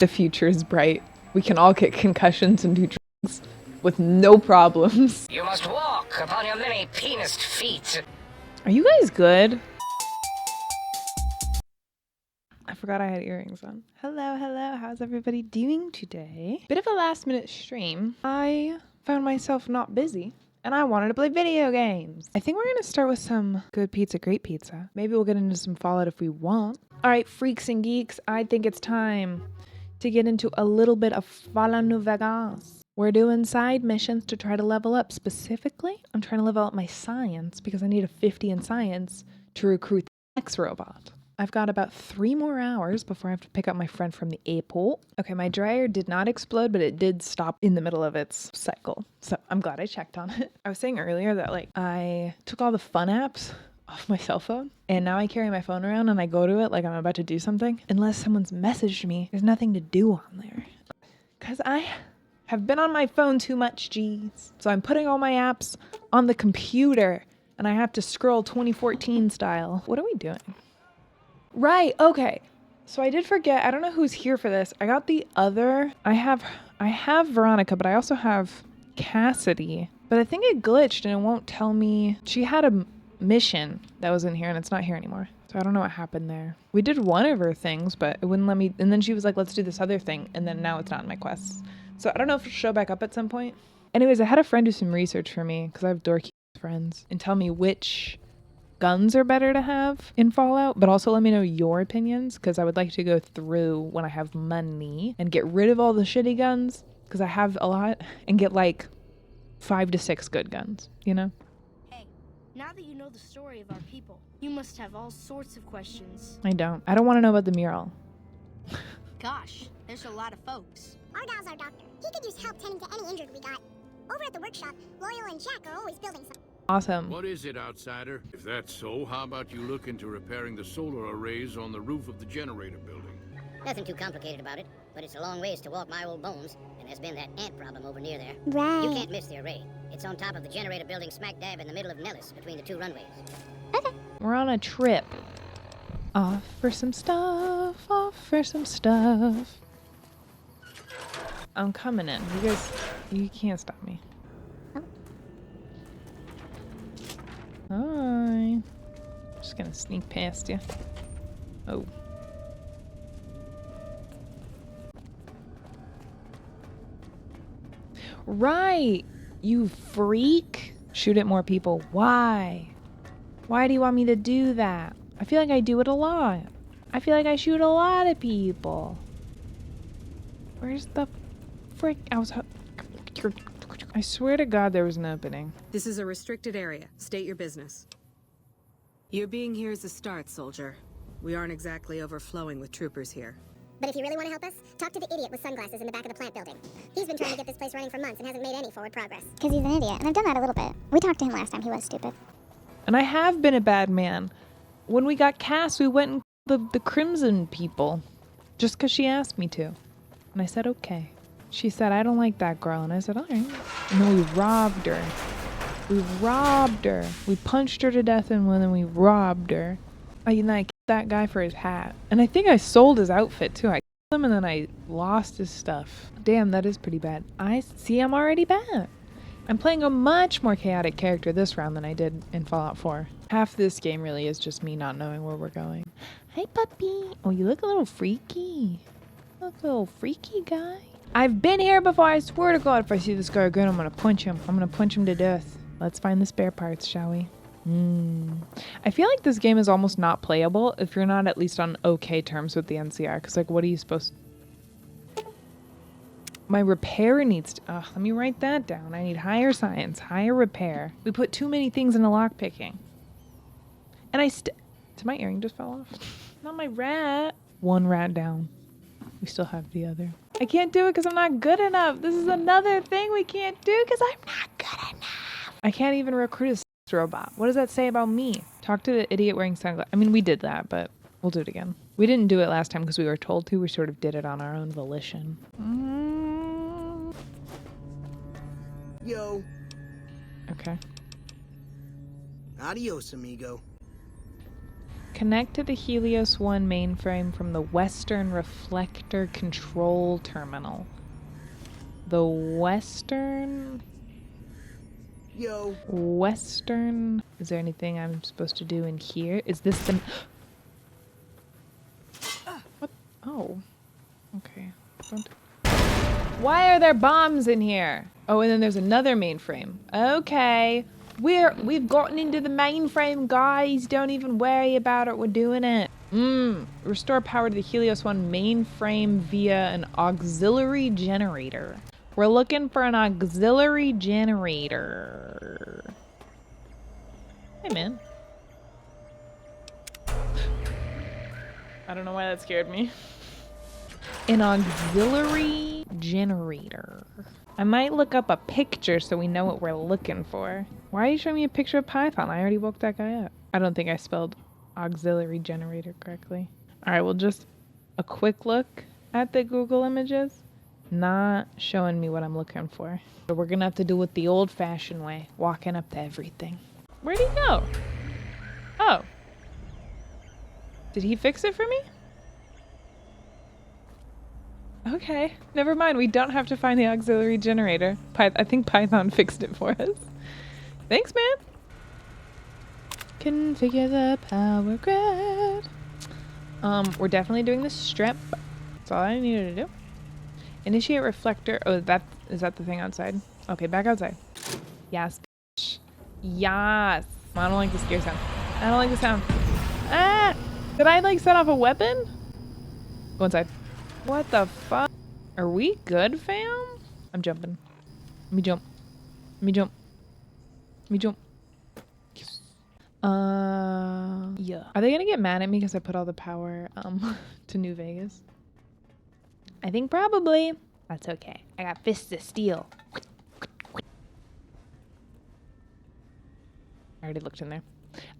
The future is bright. We can all get concussions and do drugs with no problems. You must walk upon your many penised feet. Are you guys good? I forgot I had earrings on. Hello, hello. How's everybody doing today? Bit of a last minute stream. I found myself not busy and I wanted to play video games. I think we're going to start with some good pizza, great pizza. Maybe we'll get into some Fallout if we want. All right, freaks and geeks, I think it's time to get into a little bit of Fallout New Vegas. We're doing side missions to try to level up. Specifically, I'm trying to level up my science because I need a 50 in science to recruit the next robot. I've got about 3 more hours before I have to pick up my friend from the airport. Okay, my dryer did not explode, but it did stop in the middle of its cycle. So I'm glad I checked on it. I was saying earlier that I took all the fun apps off my cell phone and now I carry my phone around and I go to it like I'm about to do something. Unless someone's messaged me, there's nothing to do on there. Because I have been on my phone too much, geez. So I'm putting all my apps on the computer and I have to scroll 2014 style. What are we doing? Right, okay. So I did forget, I don't know who's here for this. I got the other, I have Veronica, but I also have Cassidy. But I think it glitched and it won't tell me. She had a mission that was in here and it's not here anymore. So I don't know what happened there. We did one of her things, but it wouldn't let me. And then she was like, let's do this other thing. And then now it's not in my quests. So I don't know if it'll show back up at some point. Anyways, I had a friend do some research for me because I have dorky friends and tell me which guns are better to have in Fallout, but also let me know your opinions because I would like to go through when I have money and get rid of all the shitty guns because I have a lot and get like 5 to 6 good guns, you know? Now that you know the story of our people, you must have all sorts of questions. I don't want to know about the mural. Gosh, there's a lot of folks. Ardal's our doctor. He could use help tending to any injured we got. Over at the workshop, Loyal and Jack are always building something. Awesome. What is it, outsider? If that's so, how about you look into repairing the solar arrays on the roof of the generator building? Nothing too complicated about it, but it's a long ways to walk my old bones, and there's been that ant problem over near there. Right. You can't miss the array. It's on top of the generator building smack dab in the middle of Nellis, between the 2 runways. Okay. We're on a trip. Off for some stuff, off for some stuff. I'm coming in. You guys, you can't stop me. Hi. Just gonna sneak past you. Oh. Right, you freak. Shoot at more people. Why? Why do you want me to do that? I feel like I do it a lot. I feel like I shoot a lot of people. Where's the frick? I swear to God there was an opening. This is a restricted area. State your business. Your being here is a start, soldier. We aren't exactly overflowing with troopers here. But if you really want to help us, talk to the idiot with sunglasses in the back of the plant building. He's been trying to get this place running for months and hasn't made any forward progress. Because he's an idiot, and I've done that a little bit. We talked to him last time. He was stupid. And I have been a bad man. When we got cast, we went and the Crimson people. Just because she asked me to. And I said, okay. She said, I don't like that girl. And I said, all right. And then we robbed her. We robbed her. We punched her to death and then we robbed her. I killed that guy for his hat. And I think I sold his outfit too. I killed him and then I lost his stuff. Damn, that is pretty bad. I see I'm already bad. I'm playing a much more chaotic character this round than I did in Fallout 4. Half this game really is just me not knowing where we're going. Hi, puppy. Oh, you look a little freaky. Look a little freaky guy. I've been here before. I swear to God, if I see this guy again, I'm going to punch him. I'm going to punch him to death. Let's find the spare parts, shall we? I feel like this game is almost not playable if you're not at least on okay terms with the NCR. Because, like, what are you supposed to... My repair needs to... let me write that down. I need higher science, higher repair. We put too many things in the lockpicking. And Did my earring just fell off? Not my rat. 1 rat down. We still have the other. I can't do it because I'm not good enough. This is another thing we can't do because I'm not good enough. I can't even recruit a robot. What does that say about me? Talk to the idiot wearing sunglasses. I mean, we did that, but we'll do it again. We didn't do it last time because we were told to. We sort of did it on our own volition. Yo. Okay. Adios, amigo. Connect to the Helios 1 mainframe from the Western Reflector Control Terminal. The Western... Western... Is there anything I'm supposed to do in here? Is this the... What? Oh. Okay. Don't... Why are there bombs in here? Oh, and then there's another mainframe. Okay. We've gotten into the mainframe, guys. Don't even worry about it. We're doing it. Restore power to the Helios 1 mainframe via an auxiliary generator. We're looking for an auxiliary generator. Hey, man. I don't know why that scared me. An auxiliary generator. I might look up a picture so we know what we're looking for. Why are you showing me a picture of Python? I already woke that guy up. I don't think I spelled auxiliary generator correctly. All right, well, just a quick look at the Google images. Not showing me what I'm looking for. So we're gonna have to do it the old-fashioned way, walking up to everything. Where'd he go? Oh. Did he fix it for me? Okay, never mind. We don't have to find the auxiliary generator. I think Python fixed it for us. Thanks, man. Configure the power grid. We're definitely doing the strip. That's all I needed to do. Initiate reflector. Oh, is that the thing outside? Okay, back outside. Yes. Yes. I don't like the scare sound. I don't like the sound. Ah! Did I like set off a weapon? Go inside. What the fuck? Are we good, fam? I'm jumping. Let me jump. Let me jump. Let me jump. Yes. Yeah. Are they gonna get mad at me because I put all the power to New Vegas? I think probably. That's okay. I got fists of steel. I already looked in there.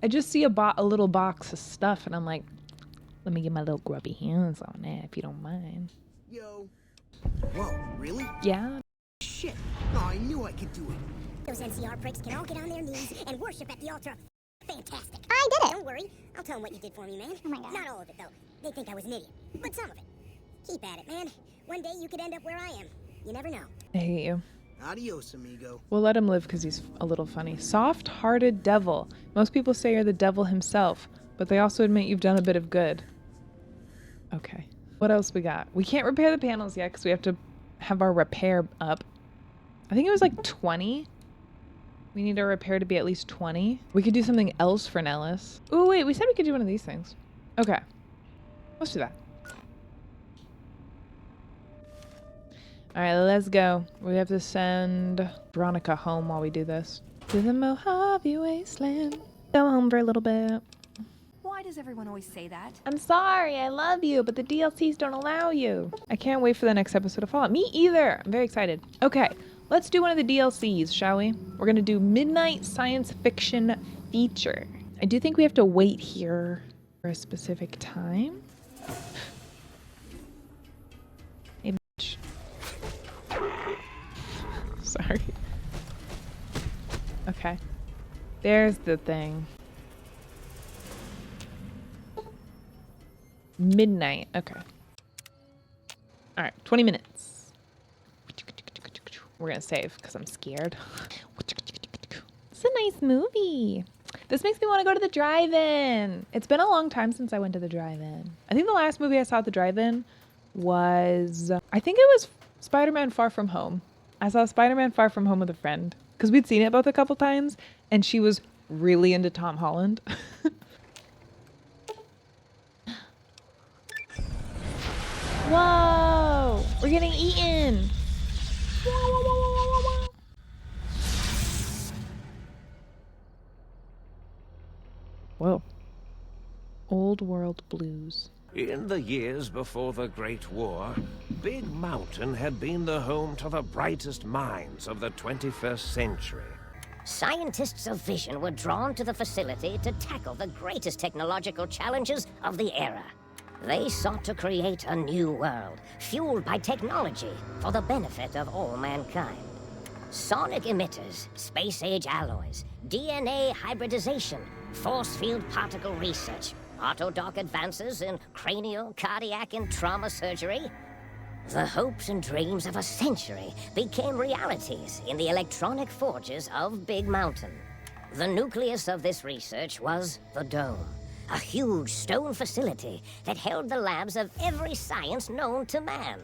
I just see a little box of stuff and I'm like, let me get my little grubby hands on it if you don't mind. Yo. Whoa, really? Yeah. Shit. No, I knew I could do it. Those NCR pricks can all get on their knees and worship at the altar. Fantastic. I did it. Don't worry. I'll tell them what you did for me, man. Oh my god. Not all of it, though. They think I was an idiot. But some of it. Keep at it, man. One day you could end up where I am. You never know. I hate you. Adios, amigo. We'll let him live because he's a little funny. Soft-hearted devil. Most people say you're the devil himself, but they also admit you've done a bit of good. Okay. What else we got? We can't repair the panels yet because we have to have our repair up. I think it was like 20. We need our repair to be at least 20. We could do something else for Nellis. Oh, wait. We said we could do one of these things. Okay. Let's do that. All right, let's go. We have to send Veronica home while we do this. To the Mojave Wasteland. Go home for a little bit. Why does everyone always say that? I'm sorry, I love you, but the DLCs don't allow you. I can't wait for the next episode of Fallout. Me either. I'm very excited. Okay, let's do one of the DLCs, shall we? We're gonna do Midnight Science Fiction Feature. I do think we have to wait here for a specific time. Hey, bitch. Sorry. Okay. There's the thing. Midnight. Okay. All right. 20 minutes. We're going to save because I'm scared. It's a nice movie. This makes me want to go to the drive-in. It's been a long time since I went to the drive-in. I think the last movie I saw at the drive-in was, I think it was Spider-Man Far From Home. I saw Spider-Man Far From Home with a friend because we'd seen it both a couple times and she was really into Tom Holland. Whoa! We're getting eaten! Whoa. Old World Blues. In the years before the Great War, Big Mountain had been the home to the brightest minds of the 21st century. Scientists of vision were drawn to the facility to tackle the greatest technological challenges of the era. They sought to create a new world, fueled by technology for the benefit of all mankind. Sonic emitters, space-age alloys, DNA hybridization, force field particle research. autodoc advances in cranial, cardiac, and trauma surgery. The hopes and dreams of a century became realities in the electronic forges of Big Mountain. The nucleus of this research was the Dome, a huge stone facility that held the labs of every science known to man.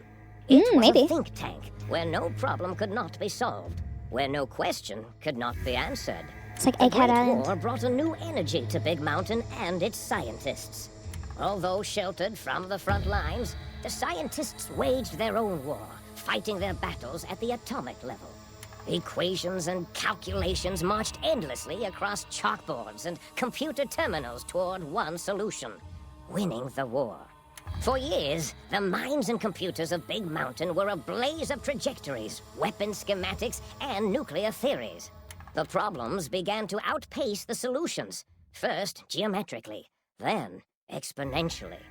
It was a think tank where no problem could not be solved, where no question could not be answered. It's like The Egghead Great Island. War brought a new energy to Big Mountain and its scientists. Although sheltered from the front lines, the scientists waged their own war, fighting their battles at the atomic level. Equations and calculations marched endlessly across chalkboards and computer terminals toward one solution: winning the war. For years, the minds and computers of Big Mountain were a blaze of trajectories, weapon schematics, and nuclear theories. The problems began to outpace the solutions, first geometrically, then exponentially.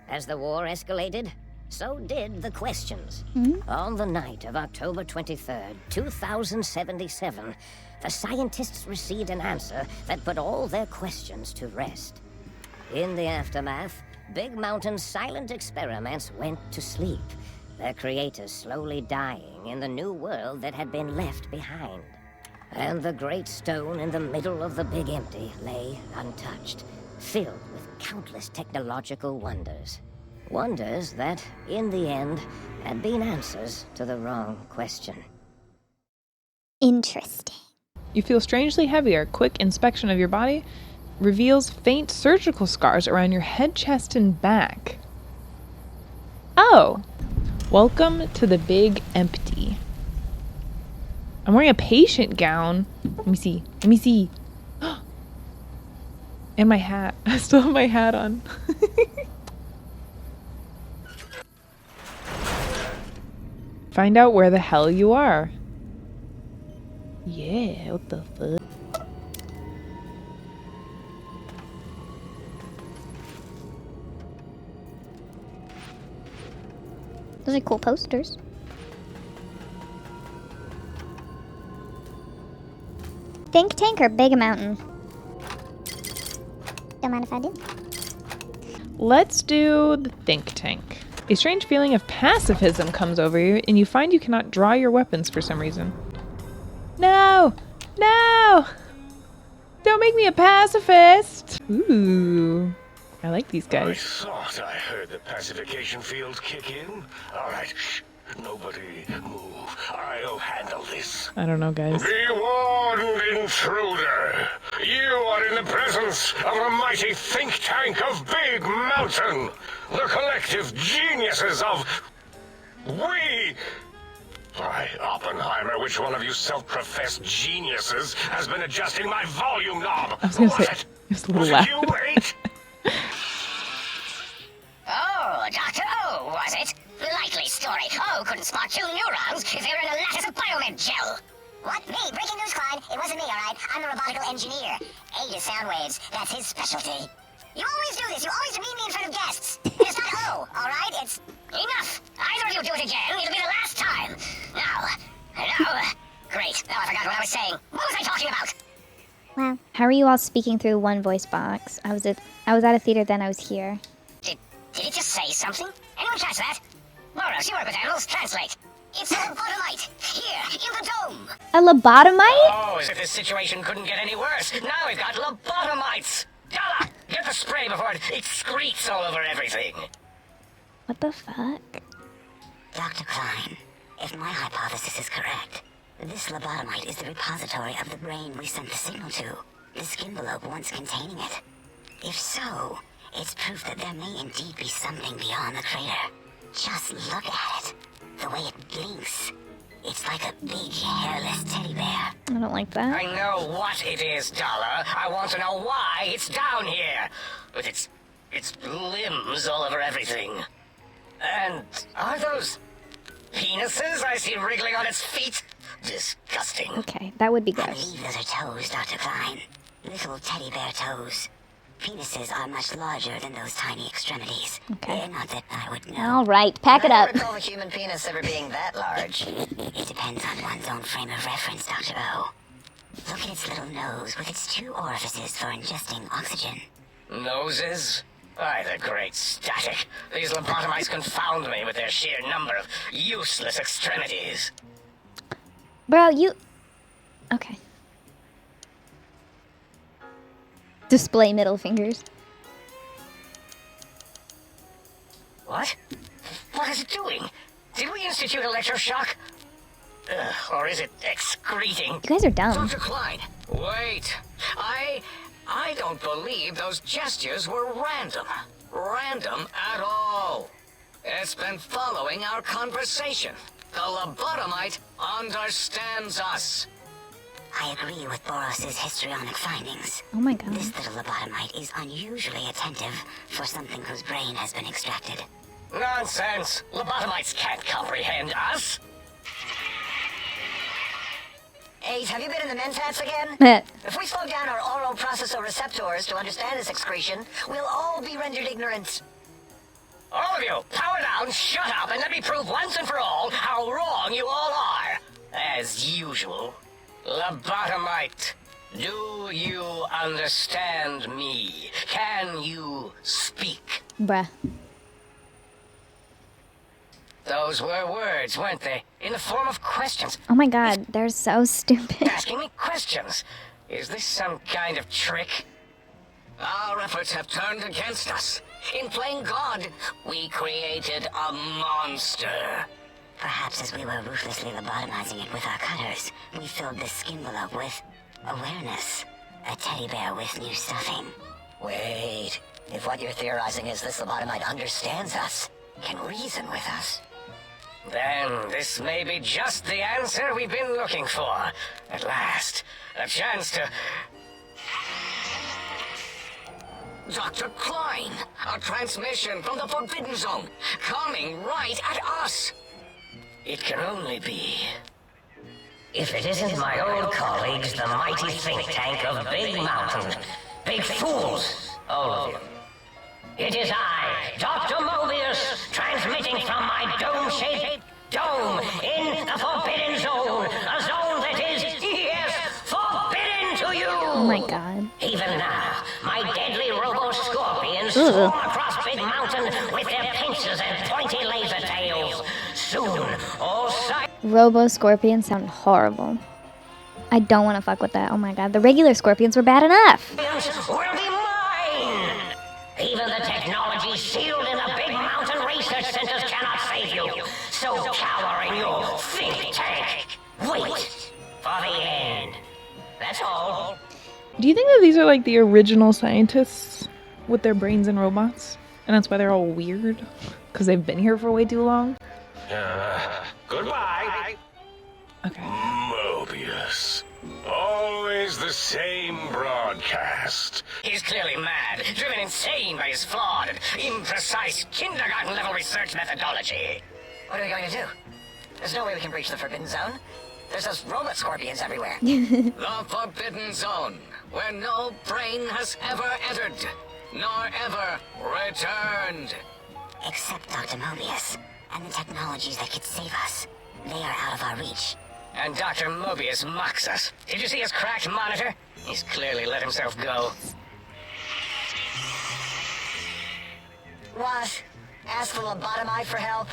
As the war escalated, so did the questions. On the night of October 23rd, 2077, the scientists received an answer that put all their questions to rest. In the aftermath, Big Mountain's silent experiments went to sleep, their creators slowly dying in the new world that had been left behind. And the great stone in the middle of the Big Empty lay untouched, filled with countless technological wonders. Wonders that, in the end, had been answers to the wrong question. Interesting. You feel strangely heavier. Quick inspection of your body reveals faint surgical scars around your head, chest, and back. Oh, welcome to the Big Empty. I'm wearing a patient gown. Let me see. Let me see. And my hat. I still have my hat on. Find out where the hell you are. Yeah, what the fuck? Those are cool posters. Think Tank or Big Mountain? Don't mind if I do. Let's do the think tank. A strange feeling of pacifism comes over you, and you find you cannot draw your weapons for some reason. No! No! Don't make me a pacifist! Ooh. I like these I guys. thought I heard the pacification field kick in. All right, shh. Nobody move. I'll handle this. I don't know, guys. Be warned, intruder. You are in the presence of the mighty think tank of Big Mountain. The collective geniuses of... We... Why, Oppenheimer, which one of you self-professed geniuses has been adjusting my volume knob? I was gonna Was say, it? it's a little Was loud. it you, Eight? Oh, Dr. O, was it? Likely story. O couldn't spot two neurons if they were in a lattice of biomed gel. What? Me? Breaking news, Klein. It wasn't me, all right? I'm a robotical engineer. A to sound waves. That's his specialty. You always do this. You always demean me in front of guests. It's not O, all right? It's... Enough! Either of you do it again, it'll be the last time. Now... Great. Now I forgot what I was saying. What was I talking about? Wow. How are you all speaking through one voice box? I was at a theater, then I was here. Did it just say something? Anyone catch that? Moros, you work with animals. Translate. It's a lobotomite. Here, in the dome. A lobotomite? Oh, as if this situation couldn't get any worse. Now we've got lobotomites. Gala, get the spray before it excretes all over everything. What the fuck? Dr. Klein, if my hypothesis is correct, this lobotomite is the repository of the brain we sent the signal to, the skin envelope once containing it. If so, it's proof that there may indeed be something beyond the crater. Just look at it. The way it blinks. It's like a big, hairless teddy bear. I don't like that. I know what it is, Dollar. I want to know why it's down here. With its limbs all over everything. And are those penises I see wriggling on its feet? Disgusting. Okay, that would be I gross. believe those are toes, Dr. Klein. Little teddy bear toes. Penises are much larger than those tiny extremities. Okay. Not that I would know. All right, pack it up. I don't recall the human penis ever being that large. It depends on one's own frame of reference, Dr. O. Look at its little nose with its two orifices for ingesting oxygen. Noses? By the great static. These lobotomites confound me with their sheer number of useless extremities. Bro, you... Okay. Display middle fingers. What? What is it doing? Did we institute electroshock? Or is it excreting? You guys are dumb. Dr. Klein, wait. I don't believe those gestures were random. Random at all. It's been following our conversation. The lobotomite understands us. I agree with Boros's histrionic findings. Oh my god. This little lobotomite is unusually attentive for something whose brain has been extracted. Nonsense! Lobotomites can't comprehend us. Ace, have you been in the mentats again? If we slow down our oral processor receptors to understand this excretion, we'll all be rendered ignorant. All of you, power down, shut up, and let me prove once and for all how wrong you all are. As usual. Lobotomite, do you understand me? Can you speak? Bruh. Those were words, weren't they? In the form of questions. Oh my god, they're so stupid. Asking me questions. Is this some kind of trick? Our efforts have turned against us. In playing God, we created a monster. Perhaps as we were ruthlessly lobotomizing it with our cutters, we filled this skin up with awareness. A teddy bear with new stuffing. Wait, if what you're theorizing is this lobotomite understands us, can reason with us, then this may be just the answer we've been looking for. At last, a chance to... Dr. Klein, a transmission from the Forbidden Zone, coming right at us. It can only be... If it isn't my old colleagues, the mighty think tank of Big Mountain. Big fools, all of you. It is I, Dr. Mobius, transmitting from my dome-shaped dome in the Forbidden Zone. A zone that is, yes, forbidden to you. Oh my god. Even now, my deadly robo-scorpions swarm across Big Mountain with their pincers and pointy laser tails. Soon, all sight... Robo scorpions sound horrible. I don't want to fuck with that. Oh my god, the regular scorpions were bad enough. ...will be mine. Even the technology sealed in the Big Mountain research centers cannot save you. So cower in your think tank. Wait for the end. That's all. Do you think that these are like the original scientists with their brains and robots? And that's why they're all weird? Because they've been here for way too long? Goodbye. Okay. Mobius. Always the same broadcast. He's clearly mad, driven insane by his flawed and imprecise kindergarten-level research methodology. What are we going to do? There's no way we can breach the Forbidden Zone. There's those robot scorpions everywhere. The Forbidden Zone, where no brain has ever entered, nor ever returned. Except Dr. Mobius and the technologies that could save us. They are out of our reach. And Dr. Mobius mocks us. Did you see his cracked monitor? He's clearly let himself go. What? Ask the lobotomite for help?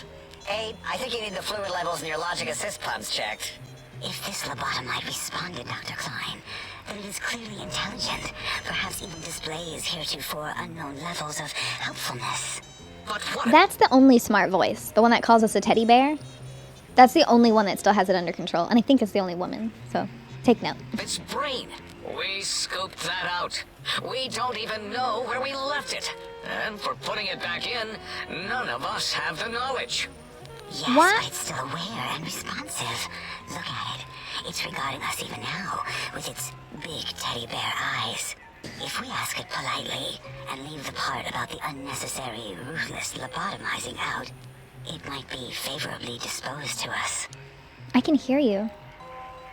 Hey, I think you need the fluid levels in your logic assist pumps checked. If this lobotomite responded, Dr. Klein, then it is clearly intelligent, perhaps even displays heretofore unknown levels of helpfulness. But what? That's the only smart voice. The one that calls us a teddy bear. That's the only one that still has it under control. And I think it's the only woman. So, take note. Its brain. We scooped that out. We don't even know where we left it. And for putting it back in, none of us have the knowledge. Yes, What? but it's still aware and responsive. Look at it. It's regarding us even now, with its big teddy bear eyes. If we ask it politely, and leave the part about the unnecessary, ruthless lobotomizing out, it might be favorably disposed to us. I can hear you.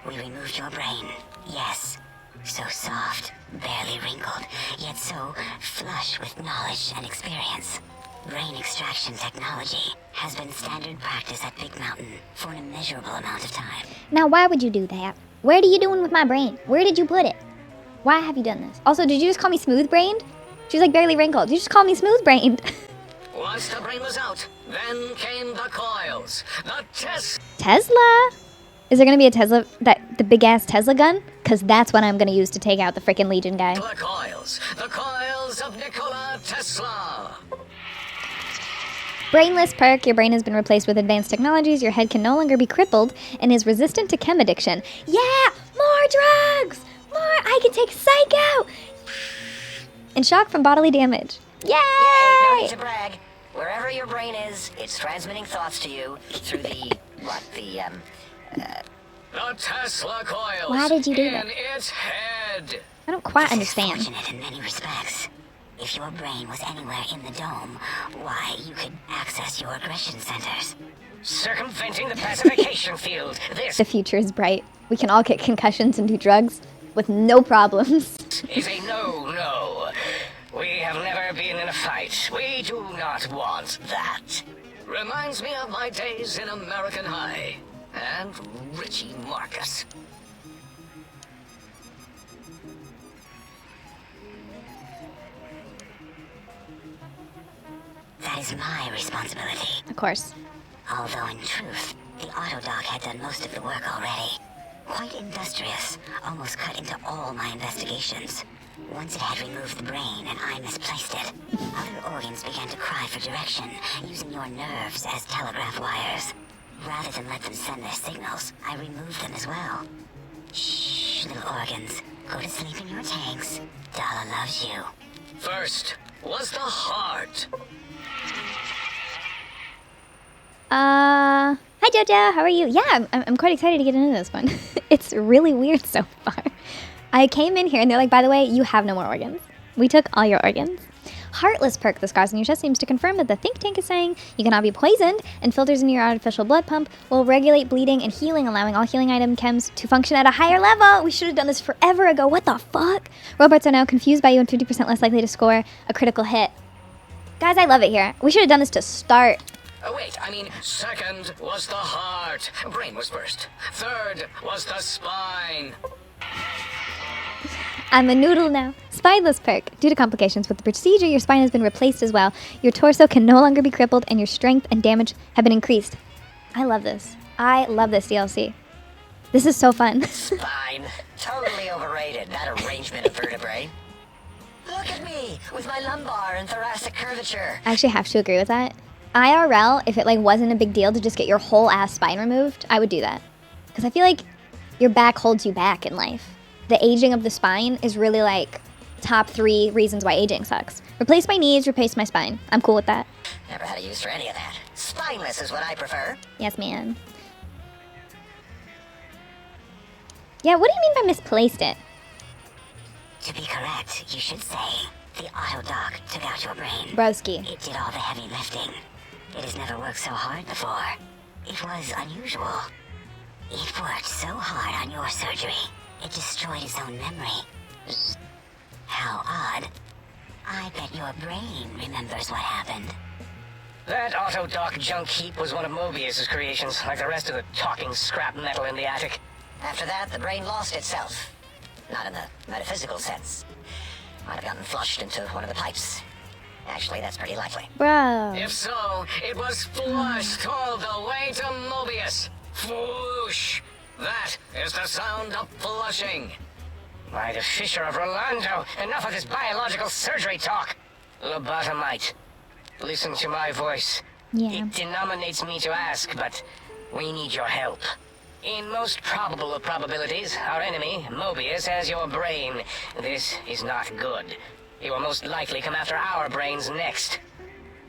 We removed your brain, yes. So soft, barely wrinkled, yet so flush with knowledge and experience. Brain extraction technology has been standard practice at Big Mountain for an immeasurable amount of time. Now, why would you do that? What are you doing with my brain? Where did you put it? Why have you done this? Also, did you just call me smooth-brained? She's like barely wrinkled. You just call me smooth-brained. Once the brain was out, then came the coils. The Tesla? Is there gonna be a Tesla, the big-ass Tesla gun? Because that's what I'm gonna use to take out the frickin' Legion guy. The coils of Nikola Tesla. Brainless perk. Your brain has been replaced with advanced technologies. Your head can no longer be crippled and is resistant to chem addiction. Yeah! More drugs! More! I can take Psycho! And shock from bodily damage. Yay! Yay! No need to brag. Wherever your brain is, it's transmitting thoughts to you through the The Tesla coils. Why did you do that? In its head. I don't quite understand. fortunate in many respects. If your brain was anywhere in the dome, why, you could access your aggression centers. Circumventing the pacification field. This The future is bright. We can all get concussions and do drugs with no problems. is a no-no. We have never been in a fight. We do not want that. Reminds me of my days in American High. And Richie Marcus. That is my responsibility. Of course. Although in truth, the Autodoc had done most of the work already. Quite industrious, almost cut into all my investigations. Once it had removed the brain and I misplaced it, other organs began to cry for direction, using your nerves as telegraph wires. Rather than let them send their signals, I removed them as well. Shh, little organs. Go to sleep in your tanks. Dala loves you. First was the heart. Hi Jojo, how are you? Yeah, I'm quite excited to get into this one. It's really weird so far. I came in here and they're like, by the way, you have no more organs. We took all your organs. Heartless perk. The scars on your chest seems to confirm that the think tank is saying you cannot be poisoned, and filters in your artificial blood pump will regulate bleeding and healing, allowing all healing item chems to function at a higher level. We should have done this forever ago. What the fuck? Robots are now confused by you and 50% less likely to score a critical hit. Guys, I love it here. We should have done this to start. Oh, wait, I mean, second was the heart. Brain was first. Third was the spine. I'm a noodle now. Spineless perk. Due to complications with the procedure, your spine has been replaced as well. Your torso can no longer be crippled, and your strength and damage have been increased. I love this. I love this DLC. This is so fun. Spine. Totally overrated, that arrangement of vertebrae. Look at me, with my lumbar and thoracic curvature. I actually have to agree with that. IRL, if it like wasn't a big deal to just get your whole ass spine removed, I would do that. Because I feel like your back holds you back in life. The aging of the spine is really like top 3 reasons why aging sucks. Replace my knees, replace my spine. I'm cool with that. Never had a use for any of that. Spineless is what I prefer. Yes, man. Yeah, what do you mean by misplaced it? To be correct, you should say the Autodoc took out your brain. Broski. It did all the heavy lifting. It has never worked so hard before. It was unusual. It worked so hard on your surgery. It destroyed its own memory. How odd. I bet your brain remembers what happened. That Autodoc junk heap was one of Mobius's creations, like the rest of the talking scrap metal in the attic. After that, the brain lost itself. Not in the metaphysical sense. Might have gotten flushed into one of the pipes. Actually, that's pretty likely. Bro. If so, it was flushed all the way to Mobius. Flush! That is the sound of flushing. By the Fisher of Rolando, enough of this biological surgery talk. Lobotomite, listen to my voice. Yeah. It denominates me to ask, but we need your help. In most probable of probabilities, our enemy, Mobius, has your brain. This is not good. He will most likely come after our brains next.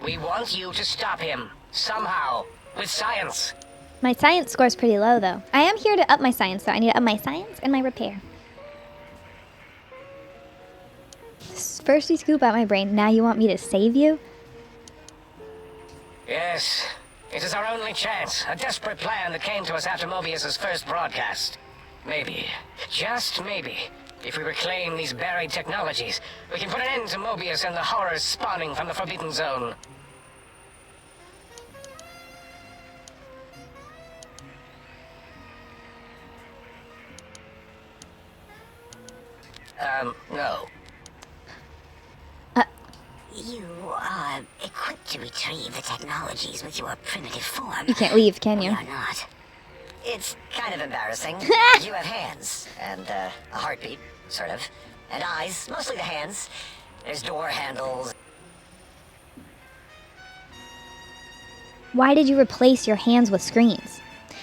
We want you to stop him, somehow, with science. My science score's pretty low, though. I am here to up my science, so I need to up my science and my repair. First you scoop out my brain, now you want me to save you? Yes, it is our only chance. A desperate plan that came to us after Mobius's first broadcast. Maybe, just maybe, if we reclaim these buried technologies, we can put an end to Mobius and the horrors spawning from the Forbidden Zone. No. You are equipped to retrieve the technologies with your primitive form. You can't leave, can you? We are not. It's kind of embarrassing. You have hands, and a heartbeat, sort of, and eyes, mostly the hands. There's door handles. Why did you replace your hands with screens?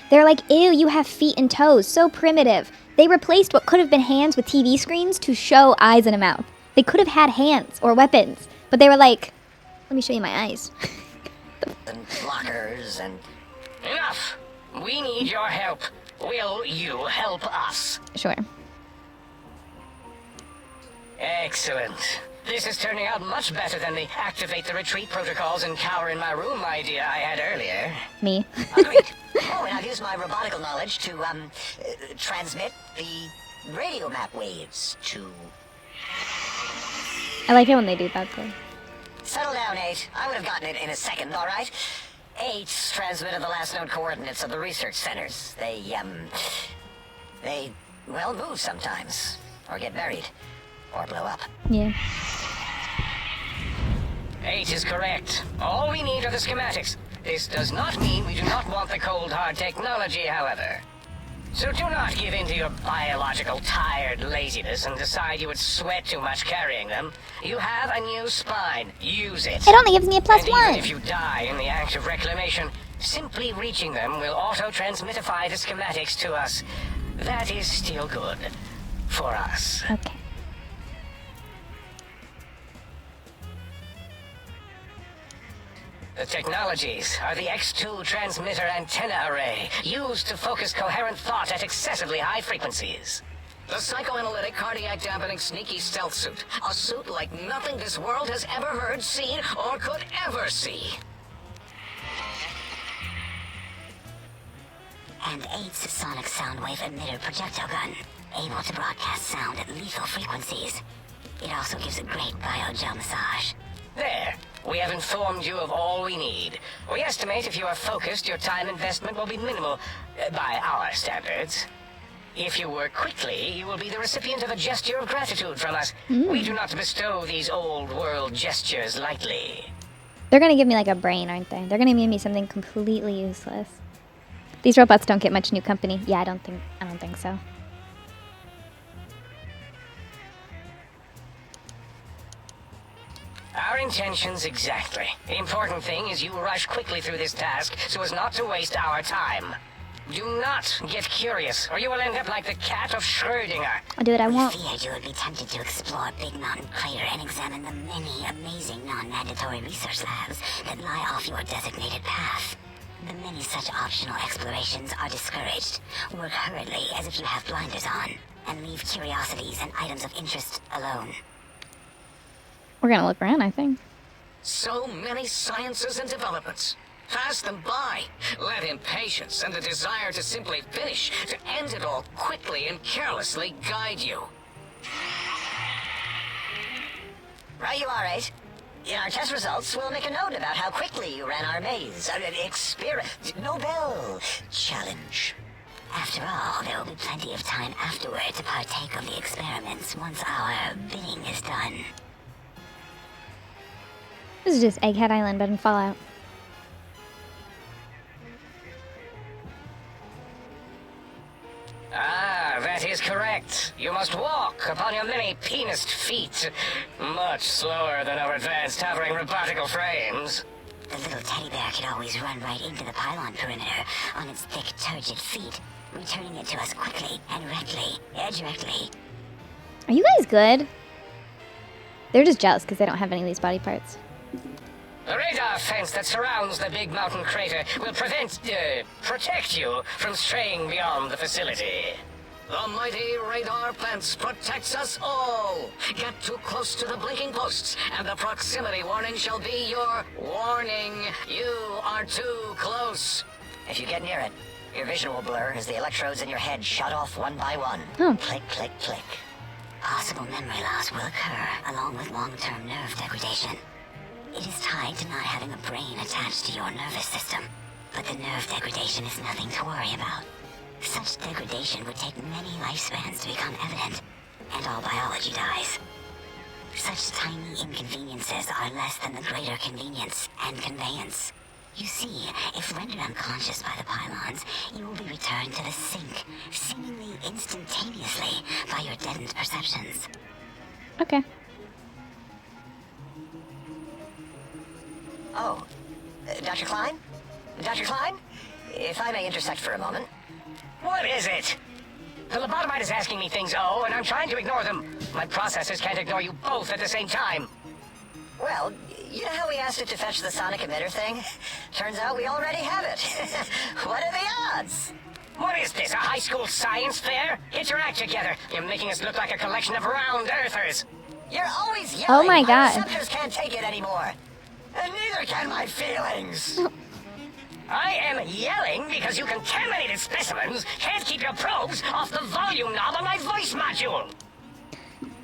They're like, ew, you have feet and toes. So primitive. They replaced what could have been hands with TV screens to show eyes and a mouth. They could have had hands or weapons, but they were like, let me show you my eyes. And lockers and... Enough! We need your help. Will you help us? Sure. Excellent. This is turning out much better than the activate the retreat protocols and cower in my room idea I had earlier. Me. Agreed. Oh, and I've used my robotical knowledge to, transmit the radio map waves to... I like it when they do that, though. Settle down, 8. I would have gotten it in a second, all right? 8 transmitted the last known coordinates of the research centers. They, well, move sometimes. Or get buried. Or blow up. Yeah. 8 is correct. All we need are the schematics. This does not mean we do not want the cold hard technology, however. So do not give in to your biological tired laziness and decide you would sweat too much carrying them. You have a new spine. Use it. It only gives me a +1. Even if you die in the act of reclamation, simply reaching them will auto-transmitify the schematics to us. That is still good. For us. Okay. The technologies are the X2 transmitter antenna array, used to focus coherent thought at excessively high frequencies. The psychoanalytic, cardiac dampening, sneaky stealth suit. A suit like nothing this world has ever heard, seen, or could ever see. And 8's sonic sound wave emitter projectile gun, able to broadcast sound at lethal frequencies. It also gives a great biogel massage. There. We have informed you of all we need. We estimate if you are focused, your time investment will be minimal, by our standards. If you work quickly, you will be the recipient of a gesture of gratitude from us. We do not bestow these old world gestures lightly. They're gonna give me like a brain, aren't they? They're gonna give me something completely useless. These robots don't get much new company. Yeah, I don't think so. Our intentions exactly. The important thing is you rush quickly through this task so as not to waste our time. Do not get curious, or you will end up like the cat of Schrödinger. I'll do what I want. We feared you would be tempted to explore Big Mountain Crater and examine the many amazing non-mandatory research labs that lie off your designated path. The many such optional explorations are discouraged. Work hurriedly as if you have blinders on, and leave curiosities and items of interest alone. We're gonna look around, I think. So many sciences and developments. Pass them by. Let impatience and the desire to simply finish, to end it all quickly and carelessly guide you. Right you are, 8. In our test results, we'll make a note about how quickly you ran our maze. Nobel challenge. After all, there will be plenty of time afterward to partake of the experiments once our bidding is done. This is just Egghead Island, but in Fallout. Ah, that is correct. You must walk upon your many penised feet. Much slower than our advanced hovering robotical frames. The little teddy bear could always run right into the pylon perimeter on its thick, turgid feet, returning it to us quickly and directly. Are you guys good? They're just jealous because they don't have any of these body parts. The radar fence that surrounds the Big Mountain Crater will protect you from straying beyond the facility. The mighty radar fence protects us all. Get too close to the blinking posts, and the proximity warning shall be your warning. You are too close. If you get near it, your vision will blur as the electrodes in your head shut off one by one. Oh. Click, click, click. Possible memory loss will occur, along with long-term nerve degradation. It is tied to not having a brain attached to your nervous system, but the nerve degradation is nothing to worry about. Such degradation would take many lifespans to become evident, and all biology dies. Such tiny inconveniences are less than the greater convenience and conveyance. You see, if rendered unconscious by the pylons, you will be returned to the sink, seemingly instantaneously by your deadened perceptions. Okay. Oh, Dr. Klein? Dr. Klein? If I may intersect for a moment. What is it? The lobotomite is asking me things, and I'm trying to ignore them. My processors can't ignore you both at the same time. Well, you know how we asked it to fetch the sonic emitter thing? Turns out we already have it. What are the odds? What is this, a high school science fair? Get your act together. You're making us look like a collection of round earthers. You're always yelling. Oh my God. My receptors can't take it anymore. And neither can my feelings. I am yelling because you contaminated specimens can't keep your probes off the volume knob on my voice module.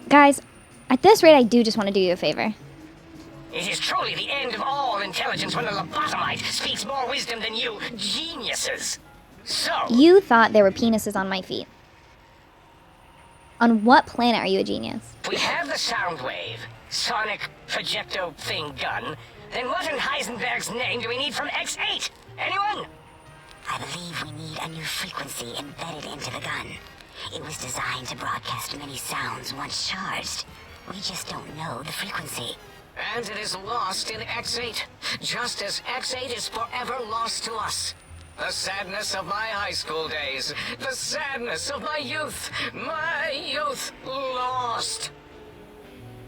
Guys, at this rate, I do just want to do you a favor. It is truly the end of all intelligence when a lobotomite speaks more wisdom than you geniuses. So... You thought there were penises on my feet. On what planet are you a genius? We have the sound wave, sonic projecto thing gun. Then what in Heisenberg's name do we need from X8? Anyone? I believe we need a new frequency embedded into the gun. It was designed to broadcast many sounds once charged. We just don't know the frequency. And it is lost in X8, just as X8 is forever lost to us. The sadness of my high school days, the sadness of my youth lost.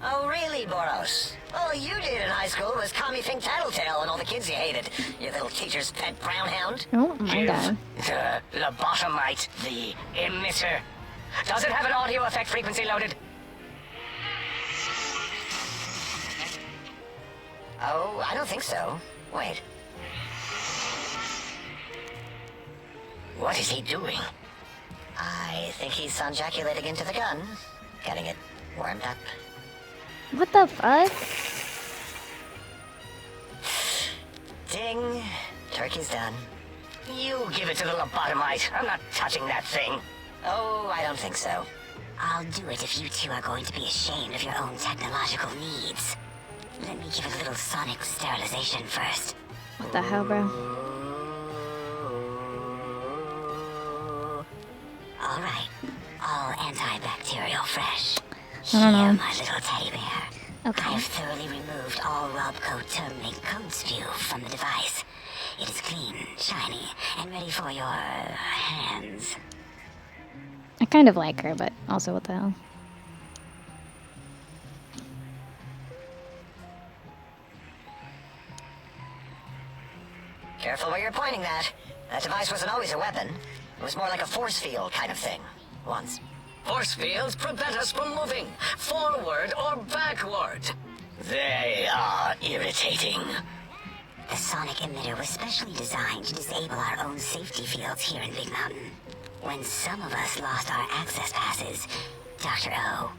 Oh, really, Boros? All you did in high school was call me Think Tattletale and all the kids you hated. You little teacher's pet brown hound. Oh my God. The lobotomite, the emitter. Does it have an audio effect frequency loaded? Oh, I don't think so. Wait. What is he doing? I think he's sonjaculating into the gun. Getting it warmed up. What the fuck? Ding. Turkey's done. You give it to the lobotomite. I'm not touching that thing. Oh, I don't think so. I'll do it if you two are going to be ashamed of your own technological needs. Let me give a little sonic sterilization first. What the hell, bro? All right. All antibacterial fresh. I don't know. Here, my little teddy bear. Okay. I've thoroughly removed all Robco terminate code spew from the device. It is clean, shiny, and ready for your hands. I kind of like her, but also what the hell? Careful where you're pointing that. That device wasn't always a weapon. It was more like a force field kind of thing. Once. Force fields prevent us from moving, forward or backward. They are irritating. The sonic emitter was specially designed to disable our own safety fields here in Big Mountain. When some of us lost our access passes, Dr. O.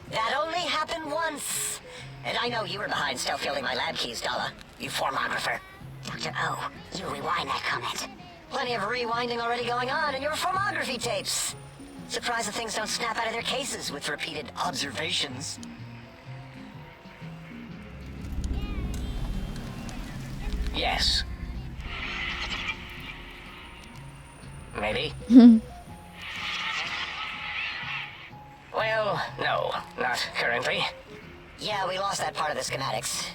That only happened once. And I know you were behind stealth-fielding my lab keys, Dala. You formographer. Dr. O, you rewind that comment. Plenty of rewinding already going on in your formography tapes. Surprised the things don't snap out of their cases with repeated observations. Yes. Maybe? Well, no, not currently. Yeah, we lost that part of the schematics.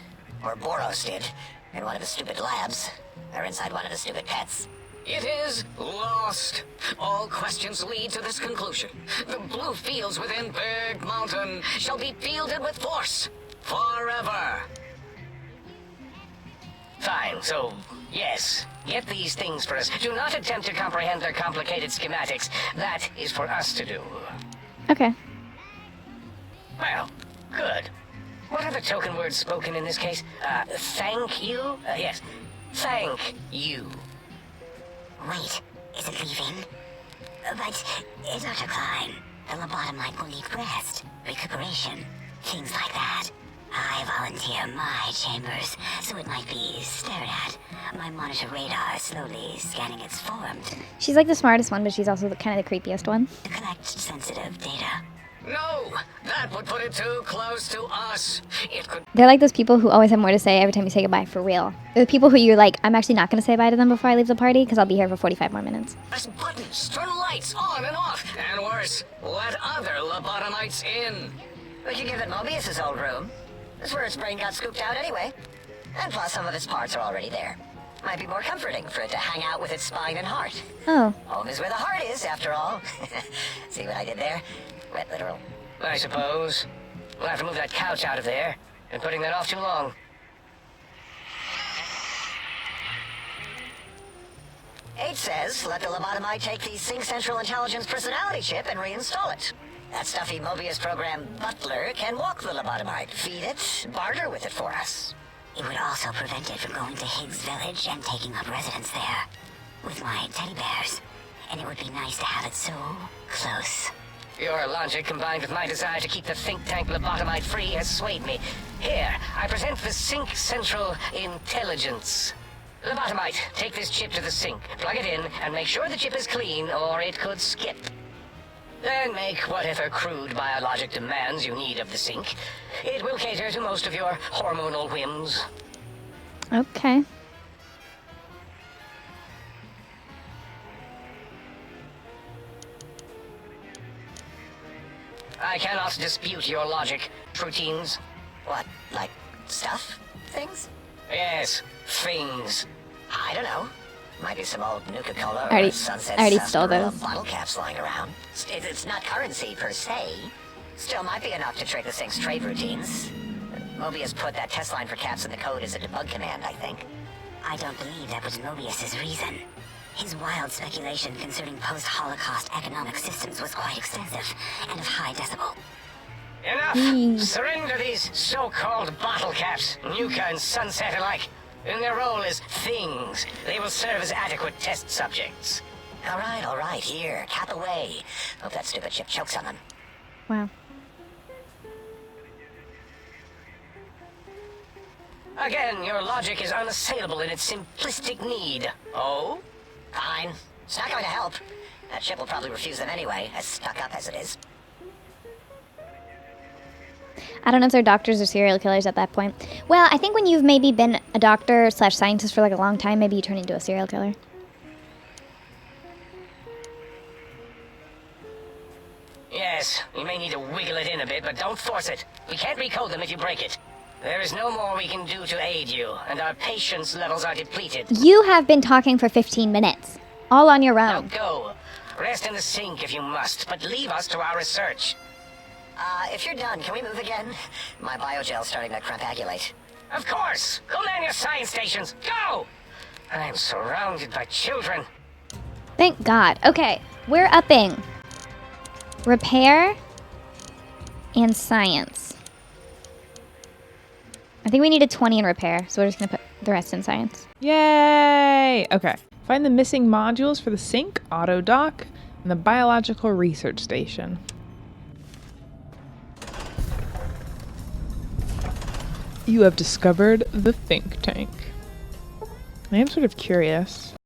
Or Boros did, in one of the stupid labs. Or inside one of the stupid pets. It is lost. All questions lead to this conclusion. The blue fields within Big Mountain shall be fielded with force. Forever. Fine, so, yes. Get these things for us. Do not attempt to comprehend their complicated schematics. That is for us to do. Okay. Well, good. What are the token words spoken in this case? Thank you? Yes. Thank you. Wait, is it leaving? But, Dr. Klein, the lobotomite will need rest, recuperation, things like that. I volunteer my chambers, so it might be stared at. My monitor radar slowly scanning its form She's like the smartest one, but she's also kind of the creepiest one. to collect sensitive data. No! That would put it too close to us. It could... They're like those people who always have more to say every time you say goodbye, for real. They're the people who you're like, I'm actually not going to say bye to them before I leave the party because I'll be here for 45 more minutes. Press buttons, turn lights on and off, and worse, let other lobotomites in. We could give it Mobius's old room. That's where its brain got scooped out anyway. And plus, some of its parts are already there. Might be more comforting for it to hang out with its spine and heart. Oh. Home is where the heart is, after all. See what I did there? Wet literal. I suppose. We'll have to move that couch out of there. Been putting that off too long. H says, let the lobotomite take the Sync Central Intelligence personality chip and reinstall it. That stuffy Mobius program butler can walk the lobotomite, feed it, barter with it for us. It would also prevent it from going to Higgs Village and taking up residence there with my teddy bears. And it would be nice to have it so close. Your logic combined with my desire to keep the think tank lobotomite free has swayed me. Here, I present the Sync Central Intelligence. Lobotomite, take this chip to the sink, plug it in, and make sure the chip is clean or it could skip. Then make whatever crude biologic demands you need of the sink. It will cater to most of your hormonal whims. Okay. I cannot dispute your logic, Proteins. What, like stuff? Things? Yes, things. I don't know. Might be some old Nuka-Cola I or Sunset already stole Sarsaparilla those. bottle caps lying around. It's not currency per se. Still might be enough to trick the Sync's trade routines. Mobius put that test line for caps in the code as a debug command, I think. I don't believe that was Mobius's reason. His wild speculation concerning post-Holocaust economic systems was quite extensive and of high decibel. Enough! Surrender these so-called bottle caps, Nuka and Sunset alike. In their role as things, they will serve as adequate test subjects. All right, here, cap away. Hope that stupid chip chokes on them. Wow. Again, your logic is unassailable in its simplistic need. Oh? Fine. It's not going to help. That chip will probably refuse them anyway, as stuck up as it is. I don't know if they're doctors or serial killers at that point. Well, I think when you've maybe been a doctor / scientist for like a long time, maybe you turn into a serial killer. Yes, you may need to wiggle it in a bit, but don't force it. We can't recode them if you break it. There is no more we can do to aid you, and our patience levels are depleted. You have been talking for 15 minutes. All on your Now own. go. Rest in the sink if you must, but leave us to our research. If you're done, can we move again? My biogel's starting to crampagulate. Of course! Go man your science stations! Go! I'm surrounded by children. Thank God. Okay, we're upping. Repair and science. I think we need a 20 in repair, so we're just going to put the rest in science. Yay! Okay. Find the missing modules for the sink, auto dock, and the biological research station. You have discovered the think tank. I am sort of curious.